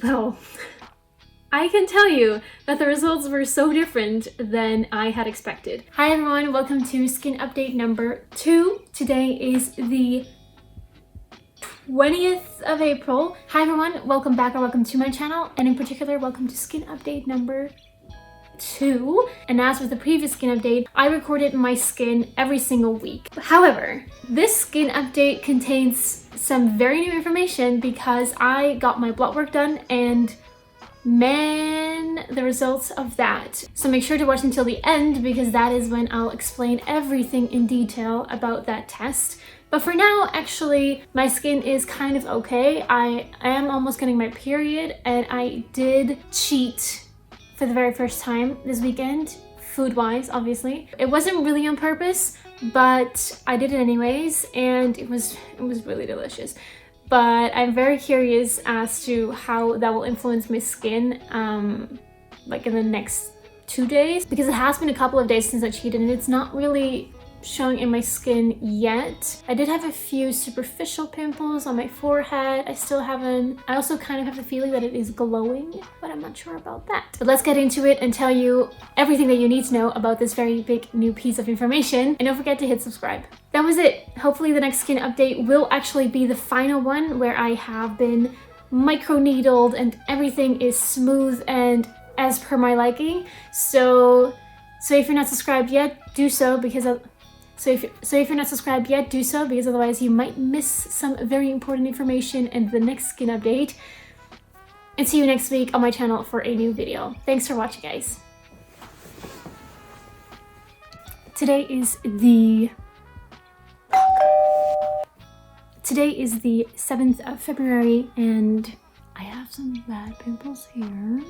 Well, I can tell you that the results were so different than I had expected. Hi everyone, welcome to skin update number 2. Today is the 20th of April. Hi everyone, welcome back or welcome to my channel, and in particular, welcome to skin update number 2. And as with the previous skin update, I recorded my skin every single week. However, this skin update contains some very new information because I got my blood work done, and man, the results of that. So make sure to watch until the end because that is when I'll explain everything in detail about that test. But for now, actually, my skin is kind of okay. I am almost getting my period, and I did cheat for the very first time this weekend, food-wise, obviously. It wasn't really on purpose, but I did it anyways, and it was really delicious. But I'm very curious as to how that will influence my skin like in the next 2 days, because it has been a couple of days since I cheated and it's not really showing in my skin yet. I did have a few superficial pimples on my forehead. I also kind of have the feeling that it is glowing, but I'm not sure about that. But let's get into it and tell you everything that you need to know about this very big new piece of information. And don't forget to hit subscribe. That was it. Hopefully the next skin update will actually be the final one where I have been microneedled and everything is smooth and as per my liking. So if you're not subscribed yet, do so because if you're not subscribed yet, do so because otherwise you might miss some very important information in the next skin update. And see you next week on my channel for a new video. Thanks for watching, guys. Today is the 7th of February and I have some bad pimples here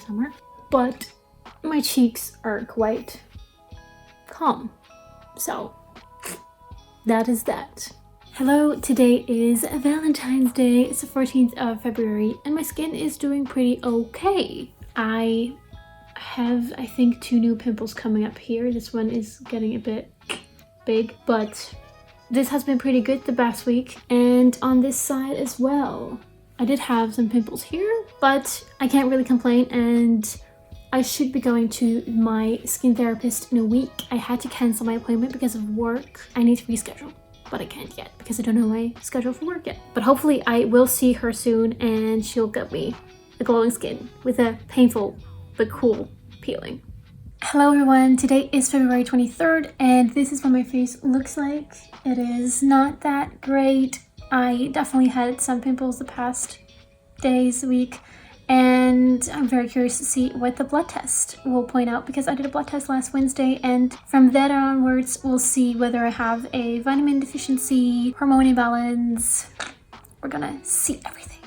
somewhere, but my cheeks are quite calm. So that is that. Hello, today is Valentine's Day. It's the 14th of February and my skin is doing pretty okay. I have, I think, 2 new pimples coming up here. This one is getting a bit big, but this has been pretty good the past week, and on this side as well. I did have some pimples here, but I can't really complain, and I should be going to my skin therapist in a week. I had to cancel my appointment because of work. I need to reschedule, but I can't yet because I don't know my schedule for work yet. But hopefully I will see her soon and she'll get me a glowing skin with a painful but cool peeling. Hello everyone, today is February 23rd and this is what my face looks like. It is not that great. I definitely had some pimples the past days, week, and I'm very curious to see what the blood test will point out because I did a blood test last Wednesday, and from that onwards we'll see whether I have a vitamin deficiency, hormone imbalance. We're gonna see everything.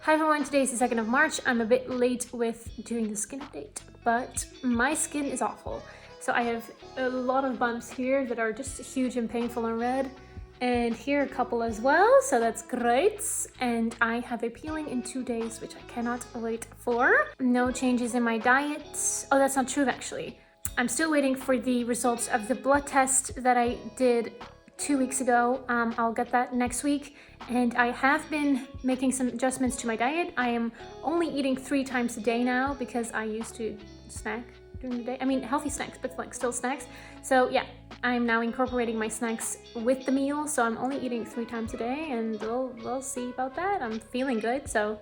Hi everyone, today is the 2nd of March. I'm a bit late with doing the skin update, but my skin is awful. So I have a lot of bumps here that are just huge and painful and red. And here a couple as well, so that's great. And I have a peeling in 2 days, which I cannot wait for. No changes in my diet. Oh, that's not true actually. I'm still waiting for the results of the blood test that I did 2 weeks ago. I'll get that next week. And I have been making some adjustments to my diet. I am only eating 3 times a day now because I used to snack during the day. I mean, healthy snacks, but like still snacks. So yeah, I'm now incorporating my snacks with the meal. So I'm only eating 3 times a day, and we'll see about that. I'm feeling good, so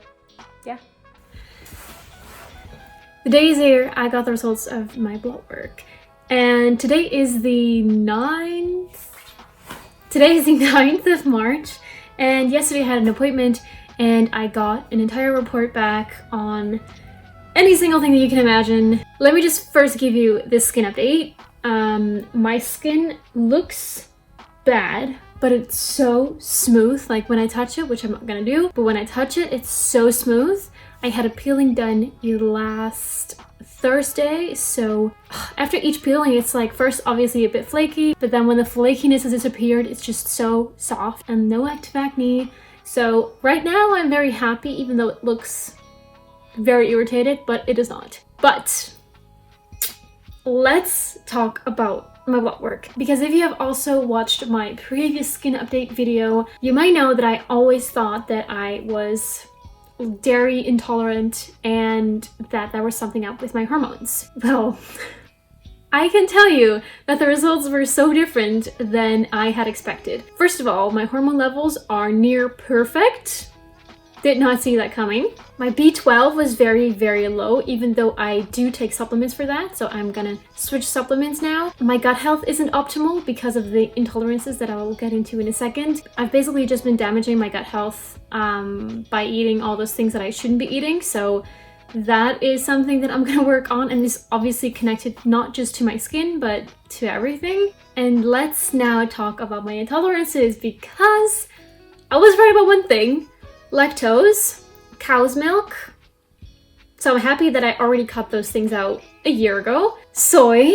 yeah. The day is here. I got the results of my blood work, and today is the 9th. Today is the 9th of March, and yesterday I had an appointment, and I got an entire report back on any single thing that you can imagine. Let me just first give you this skin update. My skin looks bad, but it's so smooth. Like when I touch it, which I'm not gonna do, but when I touch it, it's so smooth. I had a peeling done last Thursday, so after each peeling, it's like first obviously a bit flaky, but then when the flakiness has disappeared, it's just so soft and no active acne. So right now I'm very happy, even though it looks very irritated, but it is not. But let's talk about my blood work, because if you have also watched my previous skin update video, you might know that I always thought that I was dairy intolerant and that there was something up with my hormones. Well, I can tell you that the results were so different than I had expected. First of all, my hormone levels are near perfect. Did not see that coming. My B12 was very, very low, even though I do take supplements for that, so I'm gonna switch supplements now. My gut health isn't optimal because of the intolerances that I will get into in a second. I've basically just been damaging my gut health by eating all those things that I shouldn't be eating, so that is something that I'm gonna work on, and is obviously connected not just to my skin, but to everything. And let's now talk about my intolerances, because I was right about one thing. Lactose, cow's milk, so I'm happy that I already cut those things out a year ago. Soy,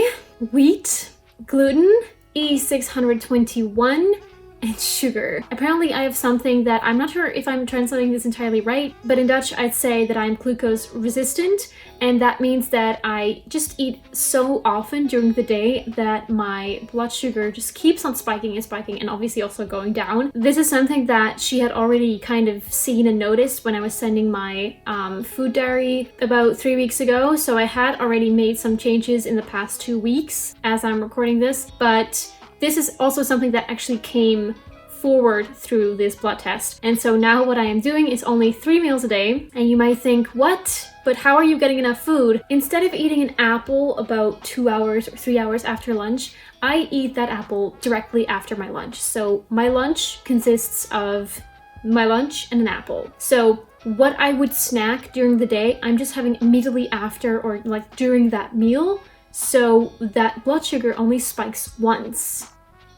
wheat, gluten, E621, and sugar. Apparently I have something that I'm not sure if I'm translating this entirely right, but in Dutch I'd say that I'm glucose resistant, and that means that I just eat so often during the day that my blood sugar just keeps on spiking and spiking, and obviously also going down. This is something that she had already kind of seen and noticed when I was sending my food diary about 3 weeks ago, so I had already made some changes in the past 2 weeks as I'm recording this, but this is also something that actually came forward through this blood test. And so now what I am doing is only 3 meals a day. And you might think, what? But how are you getting enough food? Instead of eating an apple about 2 hours or 3 hours after lunch, I eat that apple directly after my lunch. So my lunch consists of my lunch and an apple. So what I would snack during the day, I'm just having immediately after or like during that meal, so that blood sugar only spikes once.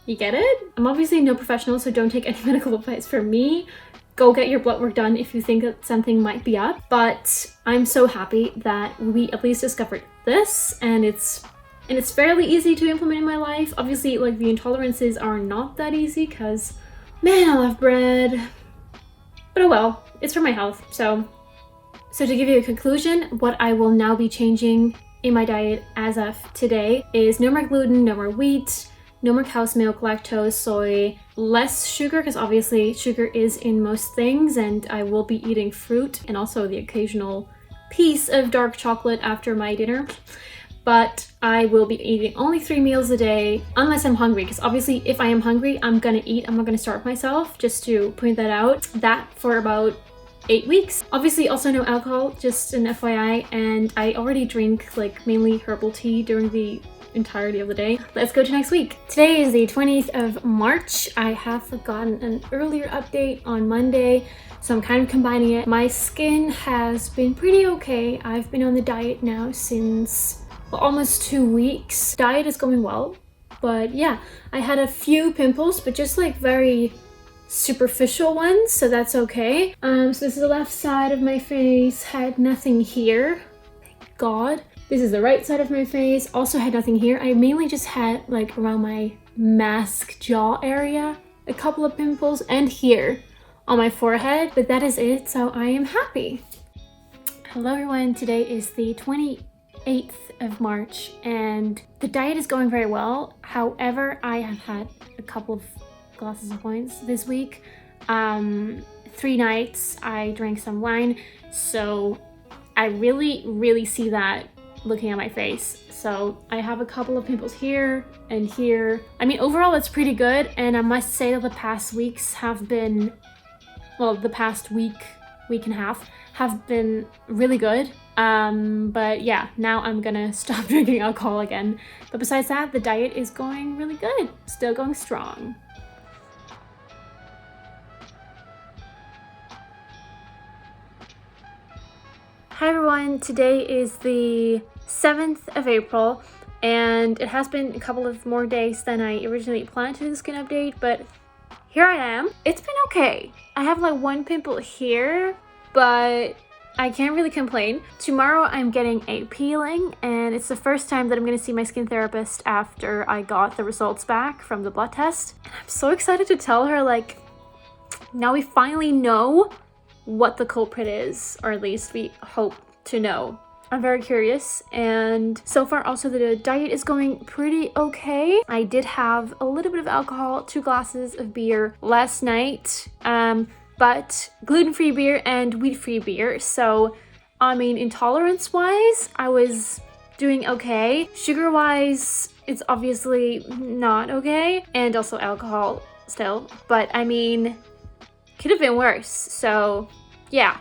You get it? I'm obviously no professional, so don't take any medical advice from me. Go get your blood work done if you think that something might be up. But I'm so happy that we at least discovered this, and it's fairly easy to implement in my life. Obviously, like, the intolerances are not that easy because, man, I love bread. But oh well, it's for my health. So to give you a conclusion, what I will now be changing in my diet as of today is no more gluten, no more wheat, no more cow's milk, lactose, soy, less sugar, because obviously sugar is in most things, and I will be eating fruit and also the occasional piece of dark chocolate after my dinner. But I will be eating only 3 meals a day unless I'm hungry, because obviously if I am hungry, I'm gonna eat. I'm not gonna starve myself, just to point that out. That for about 8 weeks. Obviously also no alcohol, just an FYI, and I already drink like mainly herbal tea during the entirety of the day. Let's go to next week. Today is the 20th of March. I have gotten an earlier update on Monday, so I'm kind of combining it. My skin has been pretty okay. I've been on the diet now since, well, almost 2 weeks. Diet is going well, but yeah, I had a few pimples, but just like very superficial ones, so that's okay. So this is the left side of my face, had nothing here, thank God. This is the right side of my face, also had nothing here. I mainly just had like around my mask jaw area a couple of pimples, and here on my forehead, but that is it, so I am happy. Hello everyone, today is the 28th of March and the diet is going very well. However, I have had a couple of glasses of wine this week. 3 nights I drank some wine, so I really see that looking at my face. So I have a couple of pimples here and here. I mean, overall it's pretty good, and I must say that the past weeks have been, well, the past week and a half have been really good. But yeah, now I'm gonna stop drinking alcohol again. But besides that, the diet is going really good, still going strong. Hi everyone, today is the 7th of April, and it has been a couple of more days than I originally planned to do the skin update, but here I am. It's been okay. I have like 1 pimple here, but I can't really complain. Tomorrow I'm getting a peeling, and it's the first time that I'm gonna see my skin therapist after I got the results back from the blood test. And I'm so excited to tell her, like, now we finally know what the culprit is, or at least we hope to know. I'm very curious, and so far also the diet is going pretty okay. I did have a little bit of alcohol, 2 glasses of beer last night. but gluten-free beer and wheat-free beer. So, I mean, intolerance-wise, I was doing okay. Sugar-wise, it's obviously not okay. And also alcohol still. But, I mean, could have been worse. So, yeah.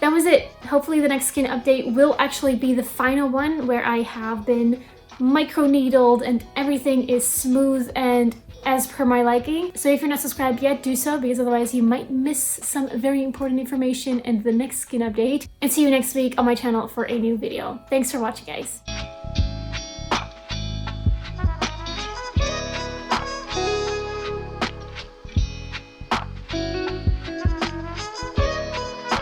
That was it. Hopefully the next skin update will actually be the final one where I have been micro-needled and everything is smooth and as per my liking. So if you're not subscribed yet, do so, because otherwise you might miss some very important information in the next skin update. And see you next week on my channel for a new video. Thanks for watching, guys.